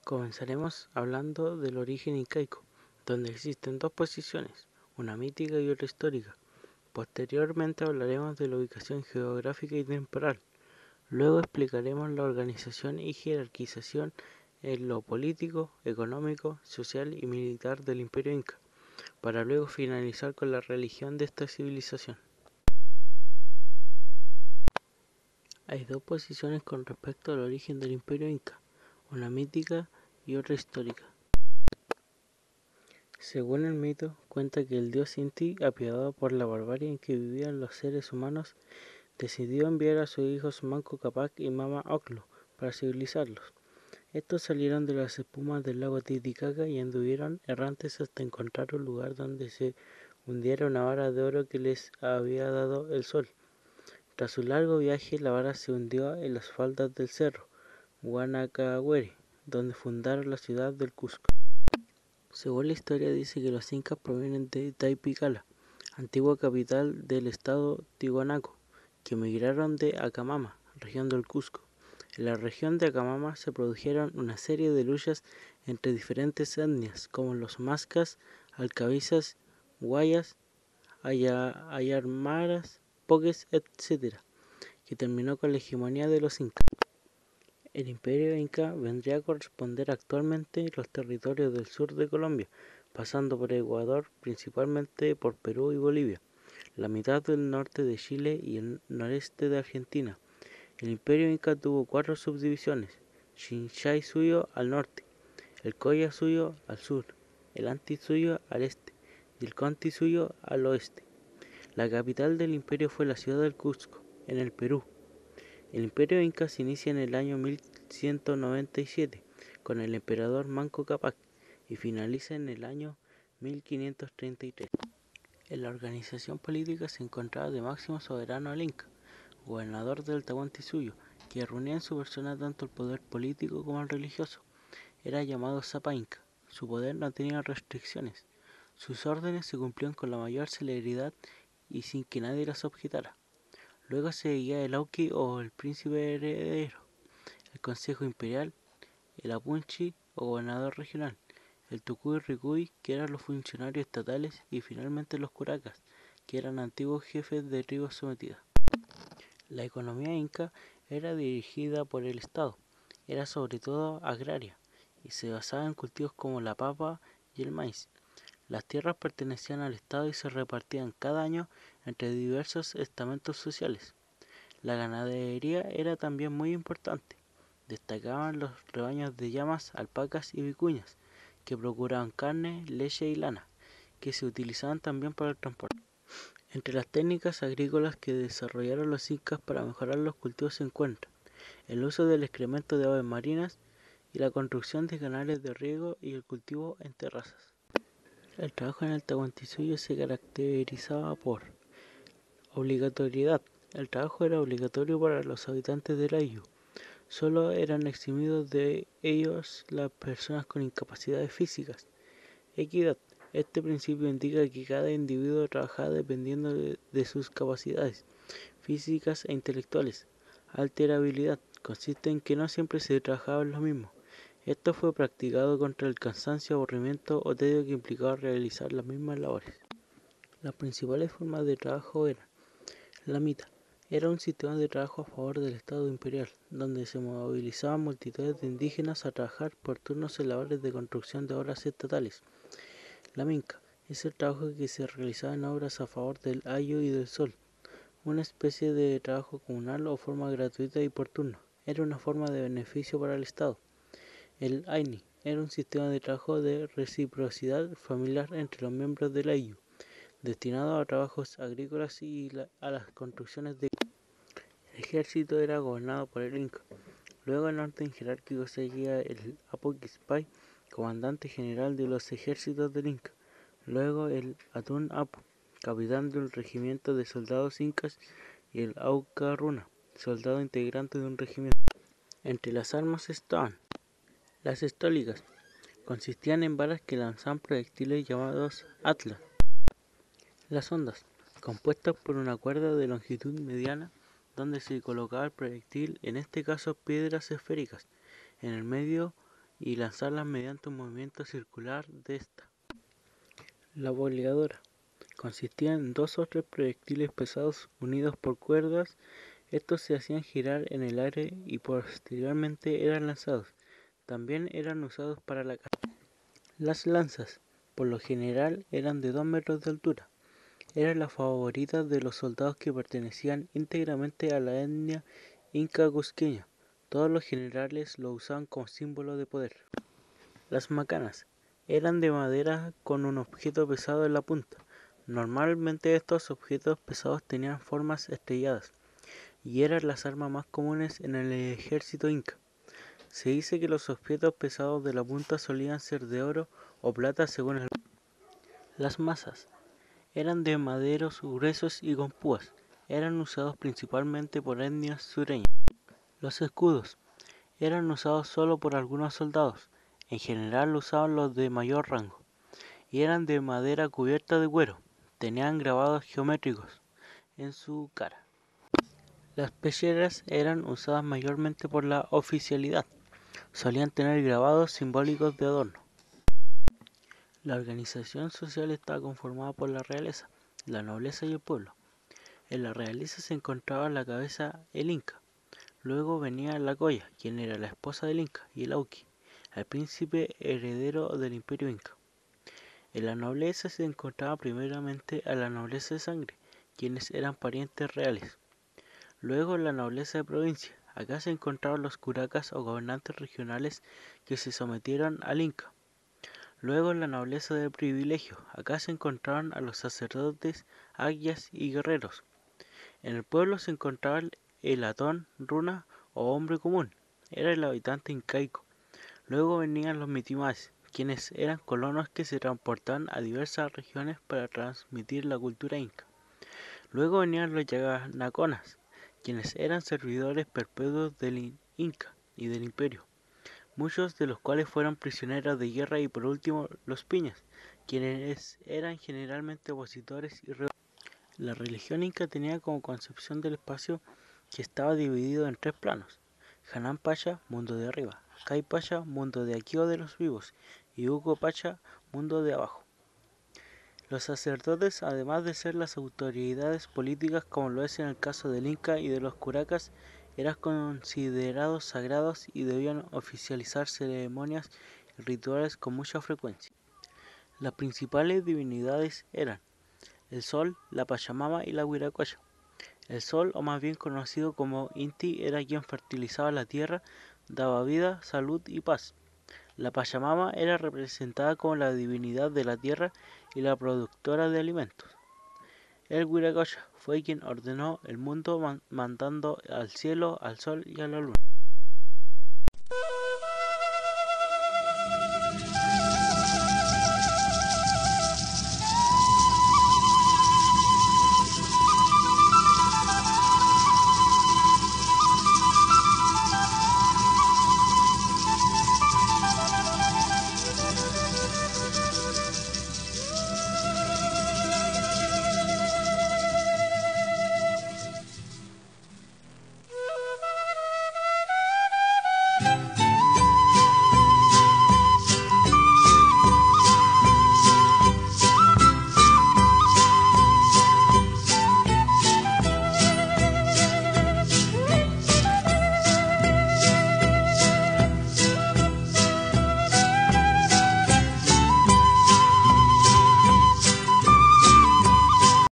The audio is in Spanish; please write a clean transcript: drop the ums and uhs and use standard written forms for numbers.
Comenzaremos hablando del origen incaico, donde existen dos posiciones, una mítica y otra histórica. Posteriormente hablaremos de la ubicación geográfica y temporal. Luego explicaremos la organización y jerarquización en lo político, económico, social y militar del Imperio Inca, para luego finalizar con la religión de esta civilización. Hay dos posiciones con respecto al origen del Imperio Inca, una mítica y otra histórica. Según el mito, cuenta que el dios Inti, apiadado por la barbarie en que vivían los seres humanos, decidió enviar a sus hijos Manco Cápac y Mama Ocllo para civilizarlos. Estos salieron de las espumas del lago Titicaca y anduvieron errantes hasta encontrar un lugar donde se hundiera una vara de oro que les había dado el sol. Tras su largo viaje, la vara se hundió en las faldas del cerro Guanacahuere, donde fundaron la ciudad del Cusco. Según la historia dice que los incas provienen de Taipicala, antigua capital del estado Tiwanaku, que emigraron de Acamama, región del Cusco. En la región de Acamama se produjeron una serie de luchas entre diferentes etnias, como los Mascas, Alcabizas, Guayas, Ayarmaras, Poques, etc., que terminó con la hegemonía de los incas. El imperio inca vendría a corresponder actualmente los territorios del sur de Colombia, pasando por Ecuador, principalmente por Perú y Bolivia, la mitad del norte de Chile y el noreste de Argentina. El imperio inca tuvo 4 subdivisiones: Chinchay Suyo al norte, el Coya Suyo al sur, el Anti Suyo al este y el Conti Suyo al oeste. La capital del imperio fue la ciudad del Cusco, en el Perú. El imperio inca se inicia en el año 1197 con el emperador Manco Cápac y finaliza en el año 1533. En la organización política se encontraba de máximo soberano el Inca, gobernador del Tahuantinsuyo, que reunía en su persona tanto el poder político como el religioso. Era llamado Sapa Inca. Su poder no tenía restricciones. Sus órdenes se cumplían con la mayor celeridad y sin que nadie las objetara. Luego seguía el Auqui o el príncipe heredero, el Consejo Imperial, el Apunchi o gobernador regional, el Tucuy Ricuy, que eran los funcionarios estatales, y finalmente los Curacas, que eran antiguos jefes de tribus sometidas. La economía inca era dirigida por el Estado, era sobre todo agraria y se basaba en cultivos como la papa y el maíz. Las tierras pertenecían al Estado y se repartían cada año entre diversos estamentos sociales. La ganadería era también muy importante. Destacaban los rebaños de llamas, alpacas y vicuñas, que procuraban carne, leche y lana, que se utilizaban también para el transporte. Entre las técnicas agrícolas que desarrollaron los incas para mejorar los cultivos se encuentran el uso del excremento de aves marinas y la construcción de canales de riego y el cultivo en terrazas. El trabajo en el Tahuantinsuyo se caracterizaba por obligatoriedad. El trabajo era obligatorio para los habitantes del ayllu. Solo eran eximidos de ellos las personas con incapacidades físicas. Equidad. Este principio indica que cada individuo trabajaba dependiendo de sus capacidades físicas e intelectuales. Alterabilidad. Consiste en que no siempre se trabajaba en lo mismo. Esto fue practicado contra el cansancio, aburrimiento o tedio que implicaba realizar las mismas labores. Las principales formas de trabajo eran: la mita era un sistema de trabajo a favor del Estado imperial, donde se movilizaban multitudes de indígenas a trabajar por turnos en labores de construcción de obras estatales. La minca es el trabajo que se realizaba en obras a favor del ayo y del sol, una especie de trabajo comunal o forma gratuita y por turno. Era una forma de beneficio para el Estado. El aini era un sistema de trabajo de reciprocidad familiar entre los miembros del ayllu, destinado a trabajos agrícolas y a las construcciones de... El ejército era gobernado por el Inca. Luego en orden jerárquico seguía el Apu-Kispay, comandante general de los ejércitos del Inca. Luego el Atun Apu, capitán de un regimiento de soldados incas, y el Auca Runa, soldado integrante de un regimiento. Entre las armas estaban las estólicas, consistían en varas que lanzaban proyectiles llamados atlas. Las ondas, compuestas por una cuerda de longitud mediana donde se colocaba el proyectil, en este caso piedras esféricas, en el medio y lanzarlas mediante un movimiento circular de esta. La boleadora consistía en 2 o 3 proyectiles pesados unidos por cuerdas. Estos se hacían girar en el aire y posteriormente eran lanzados. También eran usados para la caza. Las lanzas, por lo general, eran de 2 metros de altura. Eran las favoritas de los soldados que pertenecían íntegramente a la etnia inca cusqueña. Todos los generales lo usaban como símbolo de poder. Las macanas eran de madera con un objeto pesado en la punta. Normalmente estos objetos pesados tenían formas estrelladas y eran las armas más comunes en el ejército inca. Se dice que los objetos pesados de la punta solían ser de oro o plata según el... Las mazas eran de maderos gruesos y con púas. Eran usados principalmente por etnias sureñas. Los escudos eran usados solo por algunos soldados. En general lo usaban los de mayor rango. Y eran de madera cubierta de cuero. Tenían grabados geométricos en su cara. Las pelleras eran usadas mayormente por la oficialidad. Solían tener grabados simbólicos de adorno. La organización social estaba conformada por la realeza, la nobleza y el pueblo. En la realeza se encontraba a la cabeza el inca. Luego venía la coya, quien era la esposa del inca, y el auqui, el príncipe heredero del imperio inca. En la nobleza se encontraba primeramente a la nobleza de sangre, quienes eran parientes reales. Luego la nobleza de provincia. Acá se encontraban los curacas o gobernantes regionales que se sometieron al inca. Luego la nobleza de privilegio. Acá se encontraban a los sacerdotes, aguias y guerreros. En el pueblo se encontraba el atón, runa o hombre común. Era el habitante incaico. Luego venían los mitimaes, quienes eran colonos que se transportaban a diversas regiones para transmitir la cultura inca. Luego venían los yanaconas, quienes eran servidores perpetuos del inca y del imperio, muchos de los cuales fueron prisioneros de guerra, y por último los piñas, quienes eran generalmente opositores y rebeldes. La religión inca tenía como concepción del espacio que estaba dividido en 3 planos: Hanan Pacha, mundo de arriba; Kai Pacha, mundo de aquí o de los vivos; y Hugo Pacha, mundo de abajo. Los sacerdotes, además de ser las autoridades políticas como lo es en el caso del inca y de los curacas, eran considerados sagrados y debían oficializar ceremonias y rituales con mucha frecuencia. Las principales divinidades eran el sol, la Pachamama y la Huiracocha. El sol, o más bien conocido como Inti, era quien fertilizaba la tierra, daba vida, salud y paz. La Pachamama era representada como la divinidad de la tierra y la productora de alimentos. El Huiracocha fue quien ordenó el mundo mandando al cielo, al sol y a la luna.